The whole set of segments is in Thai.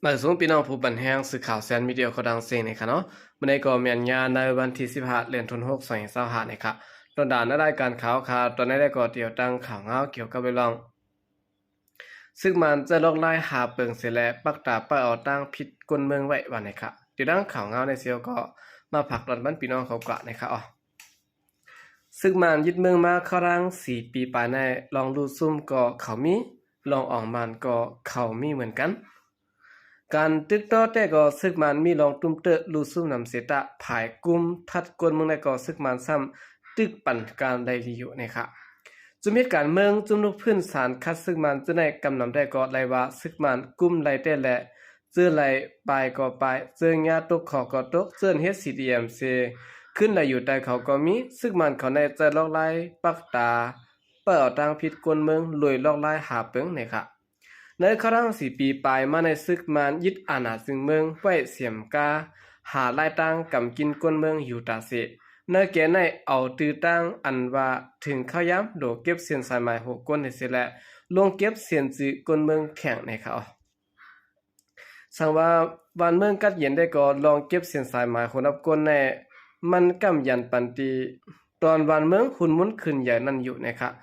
มาสูงพี่น้องผู้บันแห้งสื่อข่าวแซนมีเดียเขาดังเสียงนะครับเนาะมันในก็เมียนยาในวันที่15เดือนธันวาคม2025นะครับตอนด่านได้การข่าวตอนนี้ได้ก็เดียวตั้งข่าวเงาเกี่ยวกับเรื่องซึ่งมันจะลอกไล่หาเปิงเสียและปักตาป้าเอาตั้งผิดกลเมืองไว้วันไหนครับเดี๋ยวดังข่าวเงาในเซียวก็มาผักดันบ้านพี่น้องเขากะนะครับอ๋อซึ่งมันยึดเมืองมาเข้ารัง4 ปีปลายในลองดูซุ่มก็เขามีลองออกมันก็เขามีเหมือนกันการตึกต่อแต่ก็ซึกมันมีลองตุ้มเตอลูซุ่มนำเสตะผายกุมทัดกวนเมืองในก็ซึกมันซ้ำตึกปั่นการได้ลีอยู่นะครับจุมเหตุการเมืองจุมลูกพื้นสารคัดซึกมันจะในกำนำได้ก็ไลว่าซึกมันกุมไลแต่แหละเจอไลปลายก็ปลายเจอญาตกขอก็ตกเจอเฮ็ด CDMC ขึ้นไลอยู่ใต้เขาก็มีซึกมันเขาในใจลอกไลปักตาเปิดทางผิดกวนเมืองลอยลอกไลหาเปิงนะครับในครั้ง4 ปีปลายมาในซึกมันยึดอาณาจึงเมืองไว้เสียมกาหาไล่ตั้งกำกินกวนเมืองอยู่ตาเสในแก่ในเอาตือตั้งอันว่าถึงข้าย้ำโดเก็บเสียนสายไม้หกก้นในเสและลงเก็บเสียนจือกวนเมืองแข่งในเขาสั่งว่าวันเมืองกัดเย็นได้ก็ลองเก็บเสียนสายไม้คนนับก้นในมันกำยันปันตีตอนวันเมืองหุ่นมุนขึ้นใหญ่นั่นอยู่นะครับ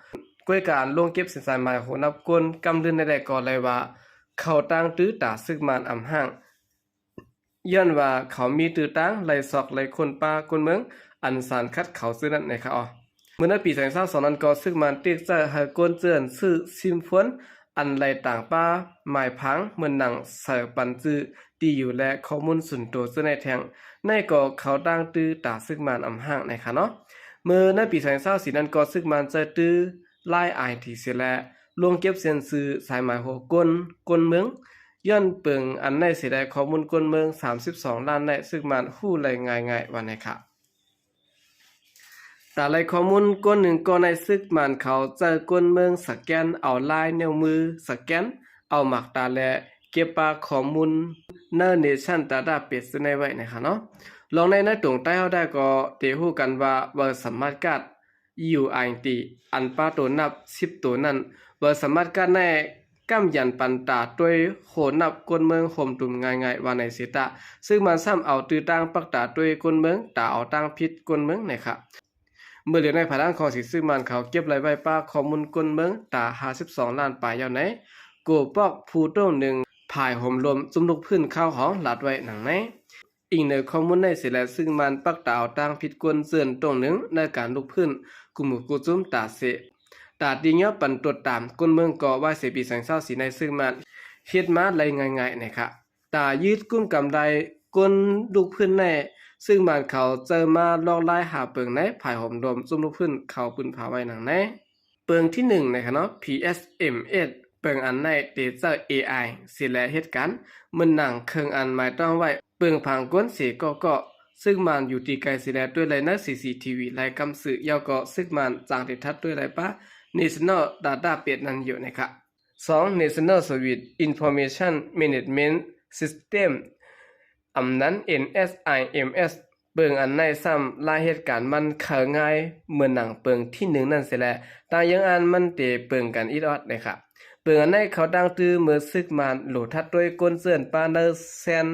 กวยการลงเก็บเส้นสายไม้โหนับกลกำลืนได้ก่อนเลยว่าเขาตั้งตื้อตาซึกมันอำห้างย้อนว่าเขามีตื้อตั้งไล่ซอกไล่คนป่าคนเมืองอันสารคัดเขาซื้อนั่นในค่ะเมื่อในปี2022นั้นก็ซึกมันติกจะหากนเจือนซื้อซิมฟวนอันไล่ต่างป่าหมายพังเหมือนหนังเสือปันจื้อที่อยู่และข้อมูลส่วนตัวซึ่งในแทงในก็เขาตั้งตื้อตาซึกมันอำห้างในค่ะเนาะเมื่อในปี2024นั้นก็ซึกมันจะตื้อไล่ไอทีเสียและลงเก็บเสียนซื้อสายหมายหัวกลเมืองย้อนเปิงอันในเสียได้ข้อมูลกลเมือง32ล้านในซึ่งมันหู้ไหลง่ายๆวันนี้ค่ะแต่ไล่ข้อมูลกลหนึ่งก็ในซึกมันเขาเจอกลเมืองสแกนเอาลายนิ้วมือสแกนเอาหมักตาและเก็บปากข้อมูลเนเนชั่นดาต้าเบสในไว้นะคะเนาะลองในตรงใต้เขาได้ก็เตหู้กันว่าสามารถกัดอยู่ไอตีอันป้าตัวนับ10ตัวนั้นสามารถกัดในกำยันปันตาด้วยโหนับกลเมืองห่มตุ่มง่ายๆว่าในสิตะซึ่งมันซ้ำเอาตือตั้งปักตาด้วยกลเมืองตาเอาตั้งพิษกลเมืองนะครับเมื่อเรียนในผาด้านของสิซึ่งมันเขาเก็บรายไว้ป้าข้อมูลกลเมืองตา52ล้านปลายยาวไหนกูปอกผู้ต้งหนึ่งภายห่มลมจุ่มลุกพื้นข้าวหอหลัดไว้หนังไหนอีกหนึ่งข้อมูลในเสร็จแล้วซึ่งมันปักตาเอาตั้งพิษกลเสื่อนตรงหนึ่งในการลุกพื้นกุมกุจุ้มตาเสตาดีเงี้ยปันตรวจตามกลเมืองก่อว่าเสปี2024ในซึ่งมันเฮ็ดมาไหลง่ายๆนะครับตายืดกุ้มกำไดกลลุกพื้นในซึ่งมันเขาเจอมาลอกไล่หาเปิงในภายห่มรวมจุ่มลุกพื้นเขาปืนผาไว้หนังในเปิงที่1นะครับเนาะ PSMS เปิงอันในเตเจอร์ AI สิและเหตุการณ์มันหนังเครื่องอันหมายต้องไว้เปิงผังก้นเสียก็ซึ่งมันอยู่ที่ไกลสิแล้วด้วยไรนะ CCTV รายกำสื่อยาวก็ซึ่งมันจางติดทัดด้วยไรปะ National Database นั้นอยู่นะครับ2 National Service Information Management System อำนั้น NSIMS เปิงอันในซ้ำรายเหตุการณ์มันเข้าง่ายเหมือนหนังเปิงที่1นั่นเสียแหละตายังอันมันเตเปิงกันอีดอดนะครับเปิงอันในเขาดังตื้อเมื่อซึกมันโหลทัดด้วยก้นเสื่อนปาเนอร์แซน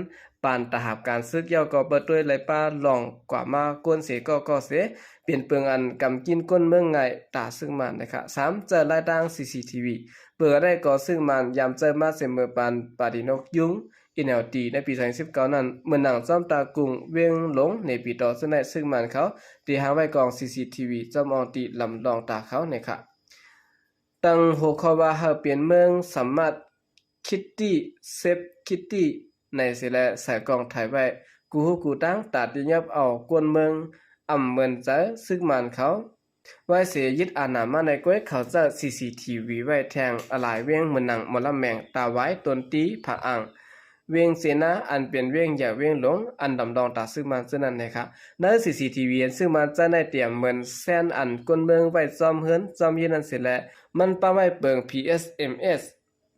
ปานตาหาบการซึกยาวก็เปิดด้วยไหลป้าหลองกว่ามาก้นเสก็เสเปลี่ยนเปลืองอันกำกินก้นเมืองไงตาซึ่งมันนะครับ3เจอรายดัง CCTV เปิดได้ก็ซึ่งมันยามเจอมาเสมอปานปาดินกยุงNLD ในปี2019นั้นเมื่อหนังจ้อมตากุงเวียงหลงในปีต่อซึ่งมันเขาตีหางไว้กอง CCTV จ้อมอองตีลำลองตาเขานะครับตั้งหัวข้อว่าเฮาเปลี่ยนเมืองสามารถคิตตี้เซฟคิตตี้ในเสและใส่กองถ่ายไว้กูฮู้กูตั้งตัดยับเอากวนเมืองเหมือนจะซึ่งมันเขาไว้เสียยึดอาณามาในก้วยเขาจะ CCTV ไว้แทงอะไรเวียงเหมือนหนังมลแมงตาไว้ตนตีผาอ่างเวียงเสนาอันเป็นเวียงอย่าเวียงหลงอันดำดองตาซึ่งมันเช่นนั้นนะครับใน CCTV ซึ่งมันจะได้เตรียมเหมือนแซนอันกวนเมืองไว้จอมเฮือนจอมยืนนั่นเสร็จแล้วมันป้าไว้เปิง PSMS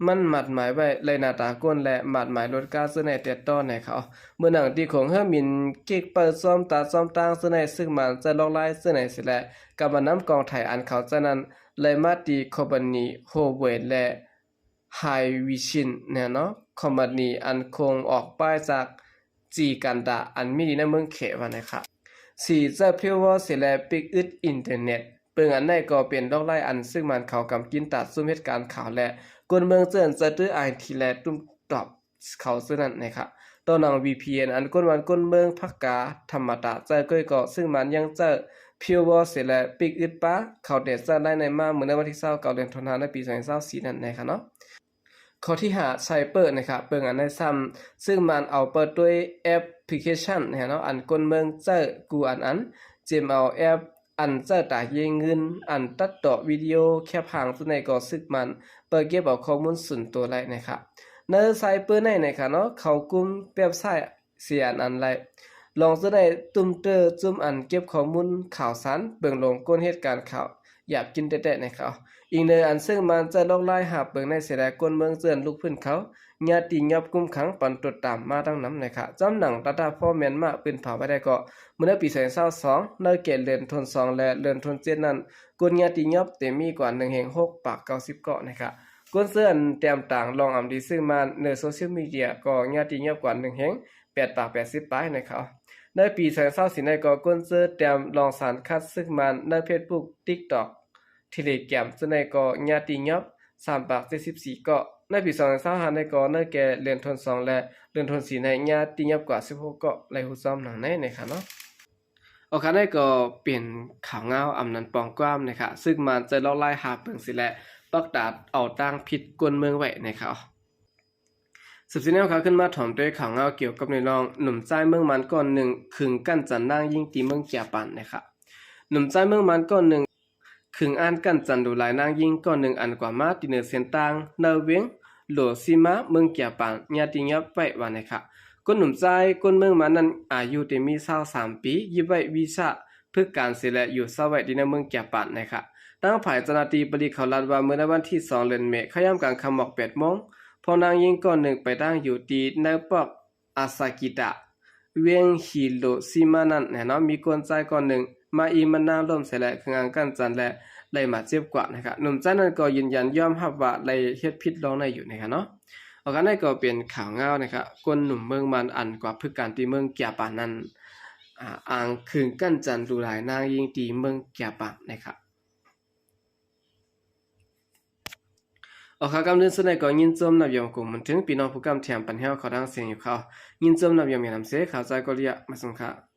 มันหมัดหมายไว้เลยหน้าตาก้นและหมัดหมายรถกาซึ่งในเต็ดต้อนในเขาเมื่อหนังที่ของเฮมินเก็กเปิดซ้อมตาซ้อมตางซึ่งในซึ่งมันจะลอกไล่ซึ่งในเสร็จแล้วกับมันน้ำกองไทยอันเขาจะนั้นเลยมาตีคอบันนีโฮเวและ ไฮวิชินเนี่ยเนาะคอมพานีอันคงออกป้ายจากจีกันดาอันมีดีในเมืองเขวนะครับสีจะเพียวว่าเสแลปิกอึดอินเทอร์เน็ตเปิงอันในก็เป็นดอกไล่อันซึ่งมันเขากำกินตัดซุ่มเหตุการณ์ข่าวและกวนเมืองเจินจะตื้อไอทีและตุ้มตอบเขาซึ่งนั้นนะครับตัวนาง VPN อันก้นวันก้นเมืองพักกาธรรมดาเจอก้อยก็ซึ่งมันยังเจอเพียวว่าเสแลปิกอึดป้าเขาเด็ดจะได้ในมาเมื่อในวันที่29เดือนธันวาคมในปี2024นั่นนะครับเนาะข้อที่5ใช้เปิดนะครับเปิงอันในซ้ำซึ่งมันเอาเปิดด้วยแอปพลิเคชันนะเนาะอันก้นเมืองเจอกูอันเจมเอาแอปอันเจอตาเยงเงินอันตัดต่อวิดีโอแคปหางตัวในก็ซึ่งมันเปิดเก็บเอาข้อมูลส่วนตัวไรนะครับในไซเปอร์ในนะครับเนาะเขากลุ่มเว็บไซต์เสียอันไรลองจะได้ตุ้มเตอจุ่มอันเก็บข้อมูลข่าวสารเบิ่งลงก้นเหตุการณ์ข่าวอยากกินแต่ๆนะครับอีกในอันซึ่งมันจะลอกไล่หาเบิ่งในเสียดายก้นเมืองเจือนลูกพื้นเขาญาติยับกุมขังปันตรวจตามมาตั้งน้ำนะครับจำหนังตาตาพ่อแม่นมาปืนเผาไปได้ก็เมื่อปี2022ในเกตเดือนธันวาคมและเดือนธันวาคมนั้นกวนญาติยับเต็มมีกว่า1.6 ปาก90เกาะนะครับกวนเสื้อนเตรียมต่างลองอำดีซึ่งมาในโซเชียลมีเดียก็ญาติยับกว่า1.8 ปาก80ปายนะครับในปี2024ในก็กวนเสื้อเตรียมลองสารคัดซึ่งมันใน Facebook TikTok ทีเลแกรมซึ่งในก็ญาติยับ3ปาก74เกาะในปี2025ในก็ในแก่เดือนธันวาคมและเดือนธันวาคมในญาติยับกว่า16เกาะไล่ฮู้ซ้อมหนังในนะครับเนาะโอเคได้ก็เปลี่ยนข่าวเงาอำนันปองกว้ามนะครับซึ่งมันจะเล่าไล่หาเปิงสิแหละปักดาดเอาตั้งผิดกวนเมืองไว้นะครับสืบสิแนวข่าวขึ้นมาถ่อมด้วยข่าวเงาเกี่ยวกับในรองหนุ่มใจเมืองมันก้อนหนึ่งขึงกั้นจันนางยิ่งตีเมืองเกียปันนะครับหนุ่มใจเมืองมันก้อนหนึ่งขึงอ่านกั้นจันดูหลายนางยิ่งก้อนหนึ่งอันกว่ามาตีเนือเสียนต่างเนเวียงโหลซีมาเมืองเกียปันญาติยับไว้ว่านะครับคนหนุ่มใจคนเมืองมันนั้นอายุเต็มมี23ปียิบไว้วีซ่าเพื่อการเสียและอยู่เศร้าไว้ที่ในเมืองเกียปันนะครับตั้งฝ่ายเจ้าหน้าที่บริเขารัดว่าเมื่อในวันที่2เดือนเมษายนขย่ำกลางค่ำหมอก8 โมงพอนางยิงก้อนหนึ่งไปตั้งอยู่ที่ในปอกอาซากิตะเวียงฮิโรชิมานั้นเนาะมีคนใจก้อนหนึ่งมาอีมันนางล่มเสียและคืองานกันจันและเลยมาเจ็บกว่านะครับหนุ่มใจนั้นก็ยืนยันยอมรับว่าเลยเฮ็ดผิดลองในอยู่นะครับเนาะเอากันได้ก็เป็นข่าวเงานะครับคนหนุ่มเมืองมันอันกว่าพฤติการที่เมืองเกียปานนั้นอ่างคืนกั้นจันดูหลายนางยิงตีเมืองเกียปานนะครับโอเคกำเนิดสุดในก็ยินจมนับยอมกลุ่มมันถึงพี่น้องผู้กำเทียมปัญหาขอดังเสียงอยู่เขายินจมนับยอมมีน้ำเสียข่าวใจก็เรียกมาส่งค่ะ